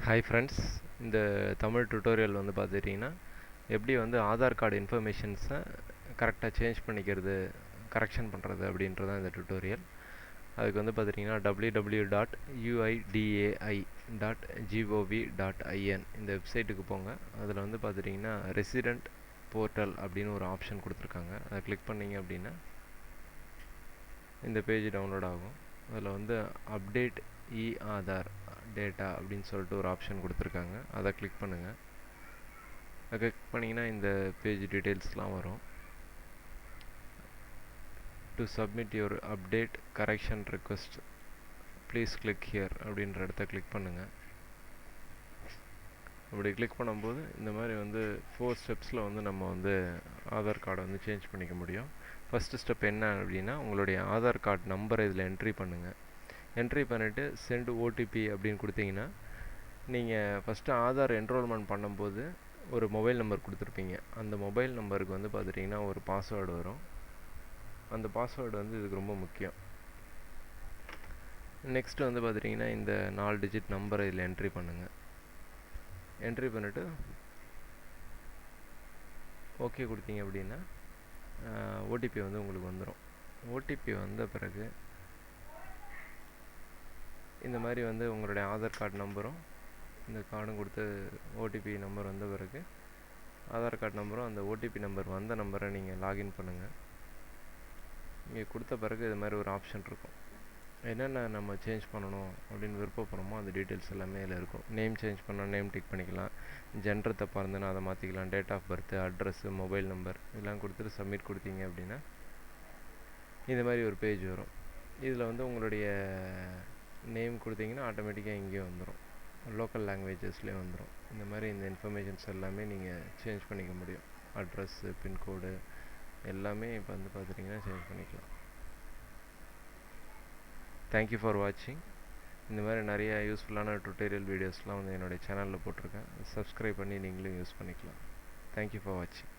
Hi friends, இந்த Tamil tutorial வந்து பார்த்துட்டிங்கன்னா எப்படி வந்து ஆதார் கார்டு இன்ஃபர்மேஷன்ஸை கரெக்டாக சேஞ்ச் பண்ணிக்கிறது, கரெக்ஷன் பண்ணுறது அப்படின்றது தான் இந்த டுட்டோரியல். அதுக்கு வந்து பார்த்துட்டிங்கன்னா www.uidai.gov.in இந்த வெப்சைட்டுக்கு போங்க. அதில் வந்து பார்த்துட்டிங்கன்னா ரெசிடெண்ட் போர்ட்டல் அப்படின்னு ஒரு ஆப்ஷன் கொடுத்துருக்காங்க. அதை கிளிக் பண்ணிங்க அப்படின்னா இந்த பேஜ் டவுன்லோட் ஆகும். அதில் வந்து அப்டேட் ஆதார் டேட்டா அப்படின்னு சொல்லிட்டு ஒரு ஆப்ஷன் கொடுத்துருக்காங்க. அதை கிளிக் பண்ணுங்கள். அதை கிளிக் பண்ணிங்கன்னா இந்த பேஜ் டீட்டெயில்ஸ்லாம் வரும். To submit your update correction request please click here அப்படின்ற இடத்த கிளிக் பண்ணுங்கள். அப்படி கிளிக் பண்ணும்போது இந்த மாதிரி வந்து 4 ஸ்டெப்ஸில் வந்து நம்ம வந்து ஆதார் கார்டை வந்து சேஞ்ச் பண்ணிக்க முடியும். ஃபஸ்ட்டு ஸ்டெப் என்ன அப்படின்னா, உங்களுடைய ஆதார் கார்டு நம்பரை இதில் என்ட்ரி பண்ணுங்கள். என்ட்ரி பண்ணிவிட்டு சென்ட் ஓடிபி அப்படின்னு கொடுத்தீங்கன்னா, நீங்கள் ஃபஸ்ட்டு ஆதார் என்ரோல்மெண்ட் பண்ணும்போது ஒரு மொபைல் நம்பர் கொடுத்துருப்பீங்க. அந்த மொபைல் நம்பருக்கு வந்து பார்த்துட்டிங்கன்னா ஒரு பாஸ்வேர்டு வரும். அந்த பாஸ்வேர்டு வந்து இதுக்கு ரொம்ப முக்கியம். நெக்ஸ்ட்டு வந்து பார்த்துட்டிங்கன்னா இந்த 4 டிஜிட் நம்பரை இதில் என்ட்ரி பண்ணுங்கள். என்ட்ரி பண்ணிவிட்டு ஓகே கொடுத்தீங்க அப்படின்னா ஓடிபி வந்து உங்களுக்கு வந்துடும். ஓடிபி வந்த பிறகு இந்த மாதிரி வந்து உங்களுடைய ஆதார் கார்டு நம்பரும் இந்த கார்டும் கொடுத்து ஓடிபி நம்பர் வந்த பிறகு ஆதார் கார்டு நம்பரும் அந்த ஓடிபி நம்பர் வந்த நம்பரை நீங்கள் லாகின் பண்ணுங்கள். நீங்கள் கொடுத்த பிறகு இது மாதிரி ஒரு ஆப்ஷன் இருக்கும். என்னென்ன நம்ம சேஞ்ச் பண்ணணும் அப்படின்னு விருப்பப்படுறோமோ அந்த டீட்டெயில்ஸ் எல்லாமே இதில் இருக்கும். நேம் சேஞ்ச் பண்ணால் நேம் டிக் பண்ணிக்கலாம். ஜெண்டர் தப்பாக இருந்ததுன்னா அதை மாற்றிக்கலாம். Date of birth, address, mobile number இதெல்லாம் கொடுத்துட்டு சப்மிட் கொடுத்தீங்க அப்படின்னா இந்த மாதிரி ஒரு பேஜ் வரும். இதில் வந்து உங்களுடைய நேம் கொடுத்தீங்கன்னா ஆட்டோமேட்டிக்காக இங்கே வந்துடும். லோக்கல் லாங்குவேஜஸ்லேயே வந்துடும். இந்த மாதிரி இந்த இன்ஃபர்மேஷன்ஸ் எல்லாமே நீங்கள் சேஞ்ச் பண்ணிக்க முடியும். அட்ரஸ்ஸு, பின்கோடு எல்லாமே இப்போ வந்து பார்த்துட்டிங்கன்னா சேஞ்ச் பண்ணிக்கலாம். தேங்க்யூ ஃபார் வாட்சிங். இந்த மாதிரி நிறைய யூஸ்ஃபுல்லான டுட்டோரியல் வீடியோஸ்லாம் வந்து என்னுடைய சேனலில் போட்டிருக்கேன். சப்ஸ்கிரைப் பண்ணி நீங்களும் யூஸ் பண்ணிக்கலாம். தேங்க்யூ ஃபார் வாட்சிங்.